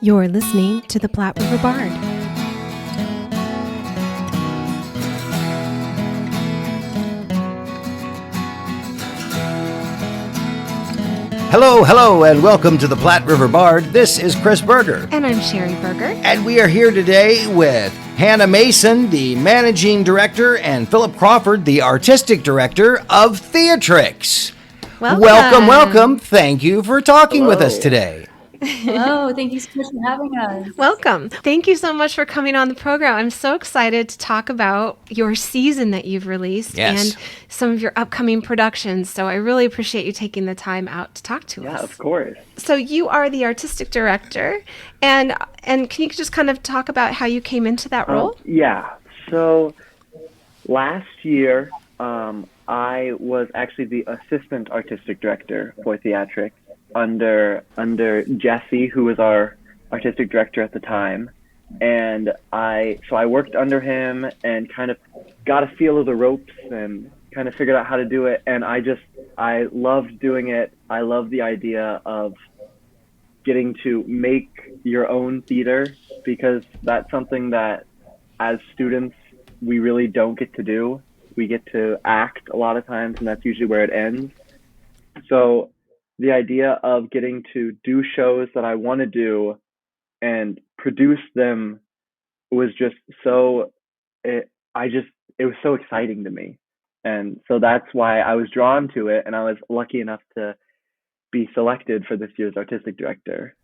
You're listening to the Platte River Bard. Hello, and welcome to the Platte River Bard. This is Chris Berger. And I'm Sherry Berger. And we are here today with Hannah Mason, the managing director, and Phillip Crawford, the artistic director of Theatrix. Welcome. Thank you for talking with us today. Hello, thank you so much for having us. Welcome. Thank you so much for coming on the program. I'm so excited to talk about your season that you've released and some of your upcoming productions. So I really appreciate you taking the time out to talk to us. Yeah, of course. So you are the artistic director, and can you just kind of talk about how you came into that role? Yeah. So last year, I was actually the assistant artistic director for Theatrix under Jesse, who was our artistic director at the time. And I worked under him and kind of got a feel of the ropes and kind of figured out how to do it. And I loved doing it. I love the idea of getting to make your own theater, because that's something that as students, we really don't get to do. We get to act a lot of times, and that's usually where it ends. So the idea of getting to do shows that I want to do and produce them was just it was so exciting to me. And so that's why I was drawn to it, and I was lucky enough to be selected for this year's artistic director.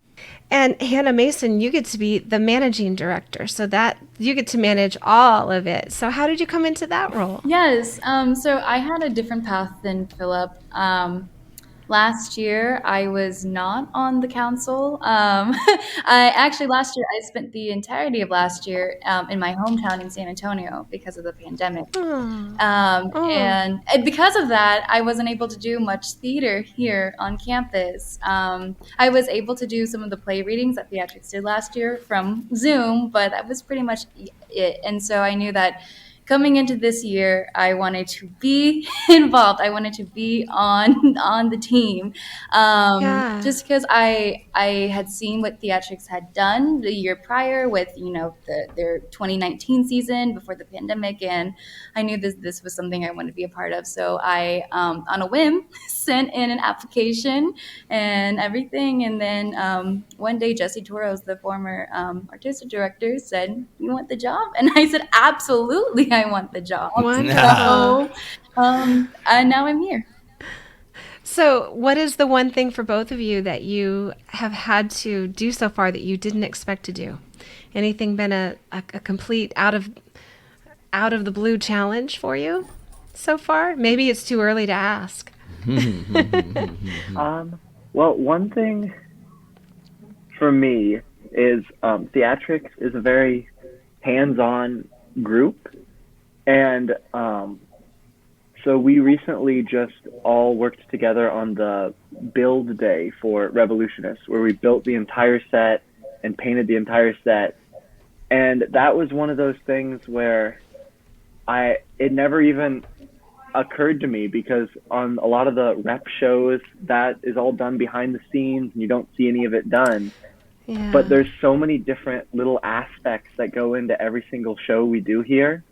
And Hannah Mason, you get to be the managing director, so that you get to manage all of it. So how did you come into that role? Yes, so I had a different path than Phillip. Last year, I was not on the council. Last year, I spent the entirety of last year in my hometown in San Antonio because of the pandemic. And because of that, I wasn't able to do much theater here on campus. I was able to do some of the play readings that Theatrix did last year from Zoom, but that was pretty much it. And so I knew that coming into this year, I wanted to be involved. I wanted to be on the team, just because I had seen what Theatrix had done the year prior with their 2019 season before the pandemic, and I knew this was something I wanted to be a part of. So I, on a whim, sent in an application and everything, and then one day Jesse Toros, the former artistic director, said, "You want the job?" And I said, "Absolutely, I want the job." Wonderful. So, and now I'm here. So what is the one thing for both of you that you have had to do so far that you didn't expect to do? Anything been a complete out of the blue challenge for you so far? Maybe it's too early to ask. Well, one thing for me is Theatrix is a very hands-on group, and so we recently just all worked together on the build day for Revolutionists, where we built the entire set and painted the entire set. And that was one of those things where it never even occurred to me, because on a lot of the rep shows, that is all done behind the scenes and you don't see any of it done. Yeah. But there's so many different little aspects that go into every single show we do here.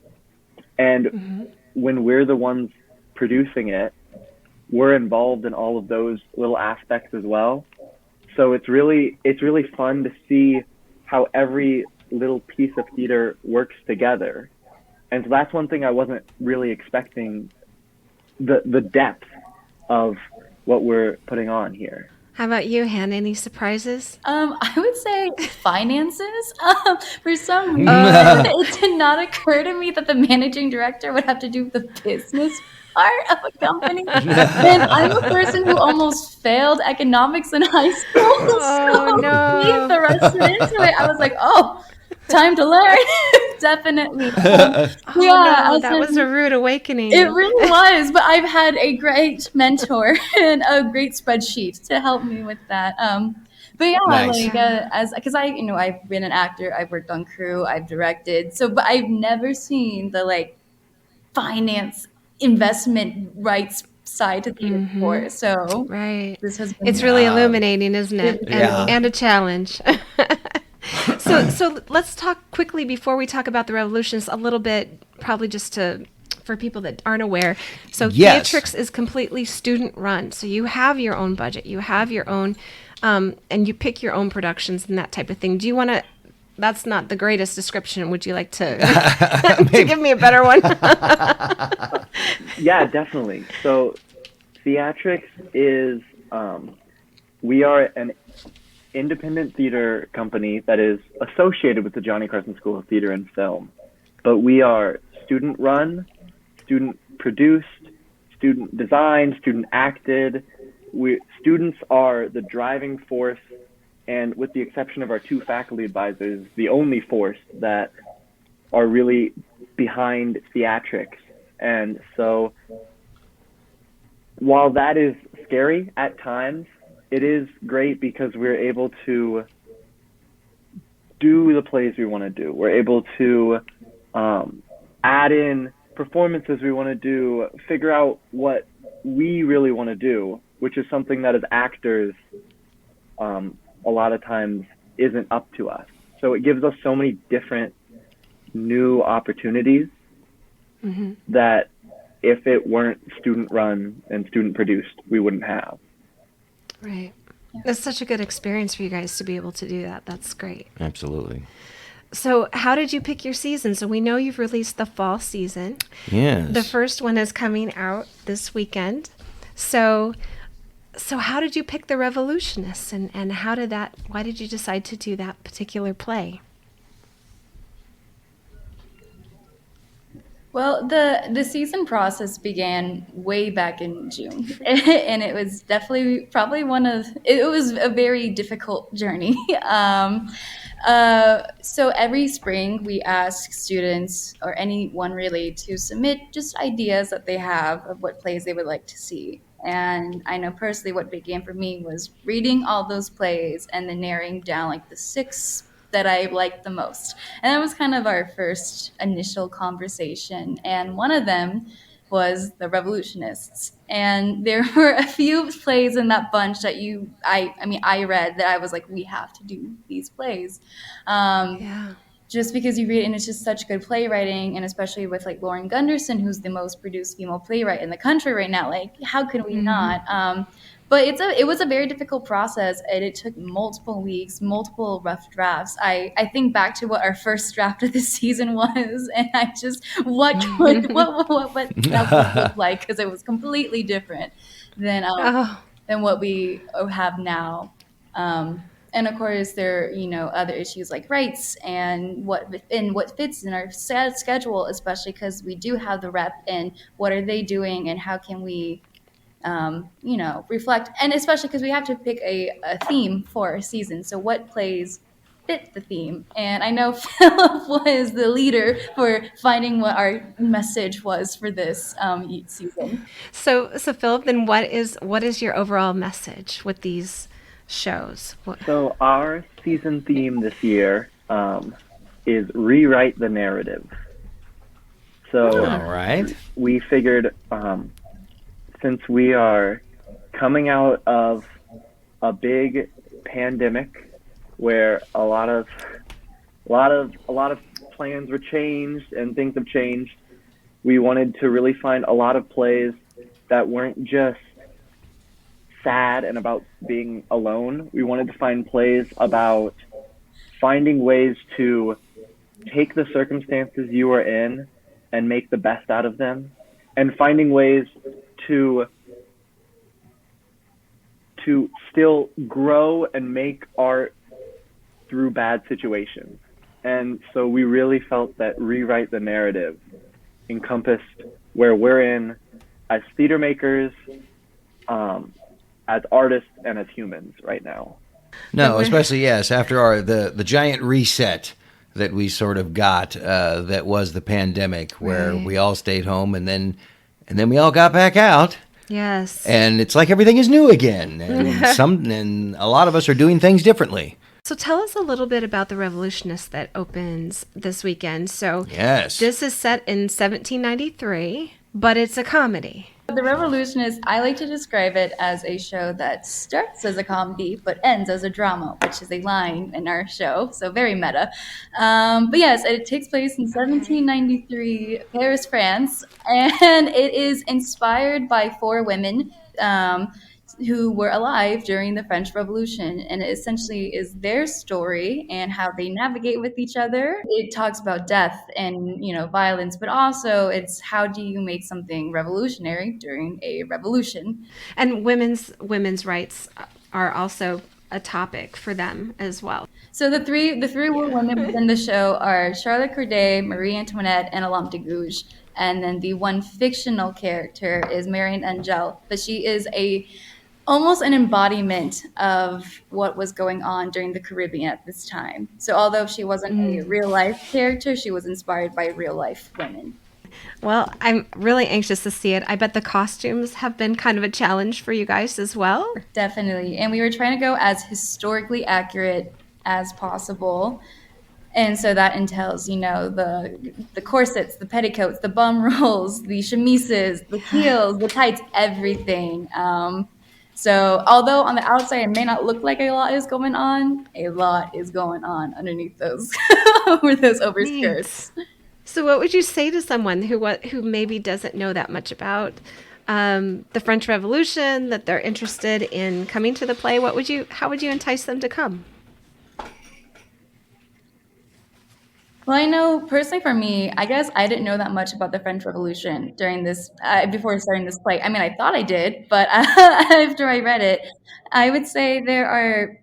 And when we're the ones producing it, we're involved in all of those little aspects as well. So it's really fun to see how every little piece of theater works together. And so that's one thing I wasn't really expecting, the depth of what we're putting on here. How about you, Hannah? Any surprises? I would say finances. For some reason, it did not occur to me that the managing director would have to do the business part of a company. And I'm a person who almost failed economics in high school. Oh, no. The rest of it into it, I was like, time to learn. Definitely. That was a rude awakening. It really was, but I've had a great mentor and a great spreadsheet to help me with that. But yeah, Nice. because I've been an actor, I've worked on crew, I've directed, but I've never seen the finance investment rights side to theater before. So right. this has been It's really illuminating, isn't it? And a challenge. So let's talk quickly before we talk about the Revolutionists a little bit, probably just for people that aren't aware. So Yes. Theatrix is completely student run. So you have your own budget, you have your own, and you pick your own productions and that type of thing. Do you want to? That's not the greatest description. Would you like to, to give me a better one? Yeah, definitely. So Theatrix is, we are an independent theater company that is associated with the Johnny Carson School of Theater and Film. But we are student run, student produced, student designed, student acted. Students are the driving force, and with the exception of our 2 faculty advisors, the only force that are really behind Theatrix. And so while that is scary at times, it is great because we're able to do the plays we want to do. We're able to add in performances we want to do, figure out what we really want to do, which is something that as actors, a lot of times isn't up to us. So it gives us so many different new opportunities that if it weren't student run and student produced, we wouldn't have. Right. That's such a good experience for you guys to be able to do that. That's great. Absolutely. So how did you pick your season? So we know you've released the fall season. Yes. The first one is coming out this weekend. So how did you pick the Revolutionists, and why did you decide to do that particular play? Well, the season process began way back in June, and it was definitely probably it was a very difficult journey. So every spring we ask students or anyone really to submit just ideas that they have of what plays they would like to see. And I know personally what began for me was reading all those plays and then narrowing down like the 6 that I liked the most. And that was kind of our first initial conversation. And one of them was the Revolutionists. And there were a few plays in that bunch that I read that I was like, we have to do these plays. Just because you read it and it's just such good playwriting, and especially with like Lauren Gunderson, who's the most produced female playwright in the country right now, like how can we not? But it was a very difficult process, and it took multiple weeks, multiple rough drafts. I think back to what our first draft of this season was, and I just what that would look like, because it was completely different than what we have now. And of course, there are, other issues like rights and what fits in our schedule, especially because we do have the rep, and what are they doing and how can we, reflect, and especially because we have to pick a theme for our season. So what plays fit the theme? And I know Philip was the leader for finding what our message was for this season. So Philip, then what is your overall message with these shows? So our season theme this year is rewrite the narrative. So all right, we figured since we are coming out of a big pandemic where a lot of plans were changed and things have changed, we wanted to really find a lot of plays that weren't just sad and about being alone. We wanted to find plays about finding ways to take the circumstances you are in and make the best out of them, and finding ways to still grow and make art through bad situations. And so we really felt that rewrite the narrative encompassed where we're in as theater makers, as artists, and as humans right now. No, especially, yes, after the giant reset that we sort of got, that was the pandemic, where we all stayed home, and then we all got back out. Yes. And it's like everything is new again, and a lot of us are doing things differently. So tell us a little bit about the Revolutionists that opens this weekend. So yes, this is set in 1793, but it's a comedy. The Revolutionists, I like to describe it as a show that starts as a comedy but ends as a drama, which is a line in our show, so very meta. But yes, it takes place in 1793, Paris, France, and it is inspired by four women um, who were alive during the French Revolution. And it essentially is their story and how they navigate with each other. It talks about death and, violence, but also it's how do you make something revolutionary during a revolution. And women's rights are also a topic for them as well. So the three women within the show are Charlotte Corday, Marie Antoinette, and Alam de Gouges. And then the one fictional character is Marion Angel, but she is almost an embodiment of what was going on during the Caribbean at this time. So although she wasn't a real life character, she was inspired by real life women. Well, I'm really anxious to see it. I bet the costumes have been kind of a challenge for you guys as well. Definitely. And we were trying to go as historically accurate as possible. And so that entails, the corsets, the petticoats, the bum rolls, the chemises, the heels, the tights, everything. So although on the outside it may not look like a lot is going on, a lot is going on underneath those over those overskirts. Neat. So what would you say to someone who maybe doesn't know that much about the French Revolution, that they're interested in coming to the play? How would you entice them to come? Well, I know personally for me, I guess I didn't know that much about the French Revolution during this, before starting this play. I mean, I thought I did, but after I read it, I would say there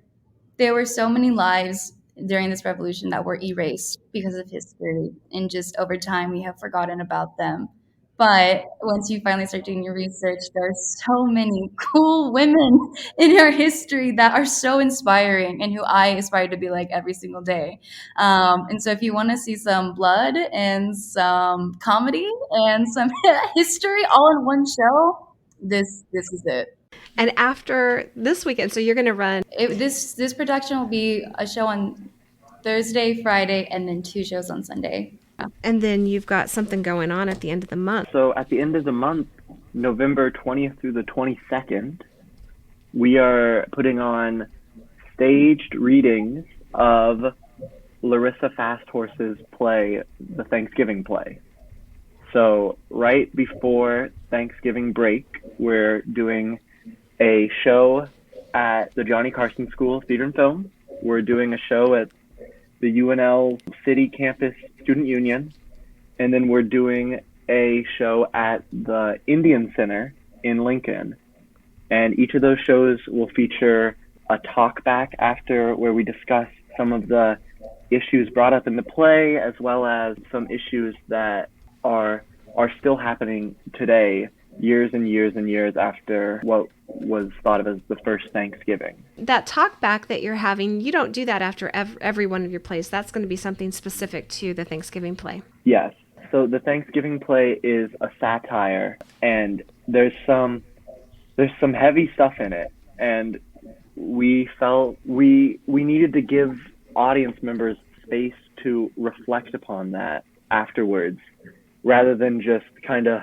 were so many lives during this revolution that were erased because of history, and just over time we have forgotten about them. But once you finally start doing your research, there are so many cool women in our history that are so inspiring and who I aspire to be like every single day. And so if you want to see some blood and some comedy and some history all in one show, this is it. And after this weekend, so you're going to run. This production will be a show on Thursday, Friday, and then 2 shows on Sunday. And then you've got something going on at the end of the month. So at the end of the month, November 20th through the 22nd, we are putting on staged readings of Larissa Fasthorse's play, The Thanksgiving Play. So right before Thanksgiving break, we're doing a show at the Johnny Carson School of Theater and Film. We're doing a show at the UNL City Campus Student Union. And then we're doing a show at the Indian Center in Lincoln. And each of those shows will feature a talk back after, where we discuss some of the issues brought up in the play, as well as some issues that are still happening today, years and years and years after what was thought of as the first Thanksgiving. That talk back that you're having, you don't do that after every one of your plays. That's going to be something specific to the Thanksgiving play. Yes. So the Thanksgiving play is a satire, and there's some heavy stuff in it, and we felt we needed to give audience members space to reflect upon that afterwards, rather than just kind of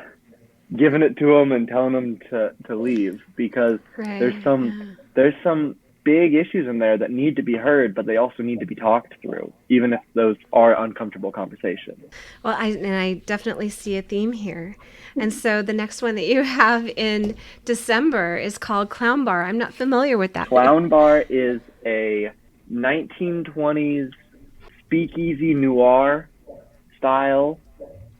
giving it to them and telling them to leave, because there's some big issues in there that need to be heard, but they also need to be talked through, even if those are uncomfortable conversations. Well, I definitely see a theme here. And so the next one that you have in December is called Clown Bar. I'm not familiar with that. Clown Bar is a 1920s speakeasy noir style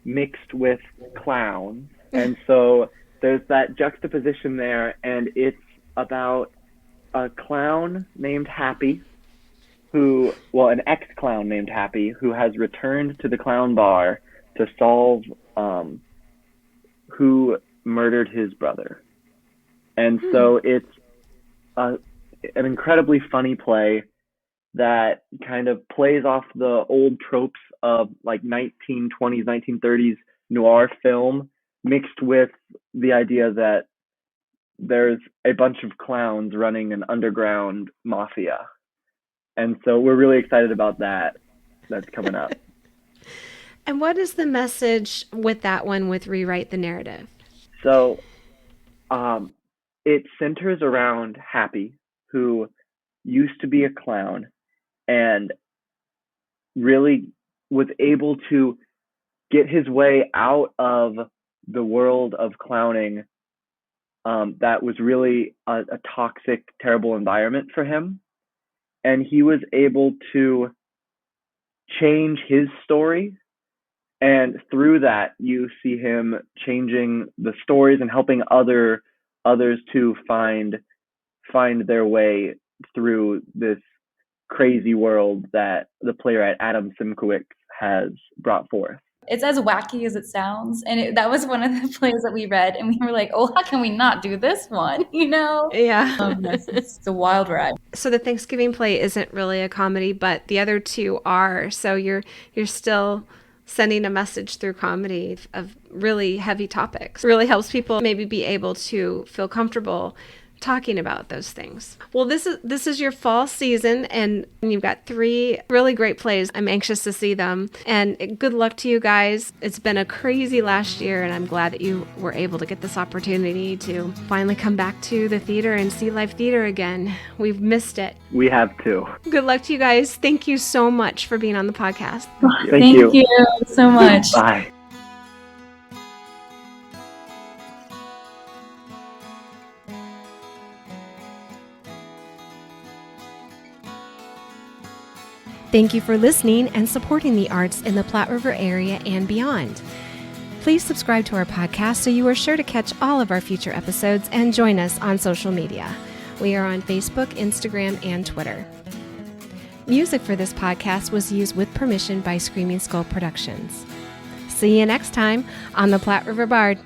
mixed with clowns. And so there's that juxtaposition there, and it's about a clown named Happy, an ex-clown named Happy, who has returned to the clown bar to solve who murdered his brother. And so it's an incredibly funny play that kind of plays off the old tropes of like 1920s, 1930s noir film, mixed with the idea that there's a bunch of clowns running an underground mafia. And so we're really excited about that. That's coming up. And what is the message with that one, with Rewrite the Narrative? So it centers around Happy, who used to be a clown and really was able to get his way out of the world of clowning. That was really a toxic, terrible environment for him. And he was able to change his story. And through that, you see him changing the stories and helping others to find their way through this crazy world that the playwright Adam Simkowitz has brought forth. It's as wacky as it sounds, and that was one of the plays that we read, and we were like, "Oh, how can we not do this one?" You know? Yeah. It's a wild ride. So the Thanksgiving play isn't really a comedy, but the other two are. So you're still sending a message through comedy of really heavy topics. It really helps people maybe be able to feel comfortable talking about those things. Well, this is your fall season, and you've got 3 really great plays. I'm anxious to see them, and good luck to you guys. It's been a crazy last year, and I'm glad that you were able to get this opportunity to finally come back to the theater and see live theater again. We've missed it. We have too. Good luck to you guys. Thank you so much for being on the podcast. Thank you so much. Bye. Thank you for listening and supporting the arts in the Platte River area and beyond. Please subscribe to our podcast so you are sure to catch all of our future episodes and join us on social media. We are on Facebook, Instagram, and Twitter. Music for this podcast was used with permission by Screaming Skull Productions. See you next time on the Platte River Bard.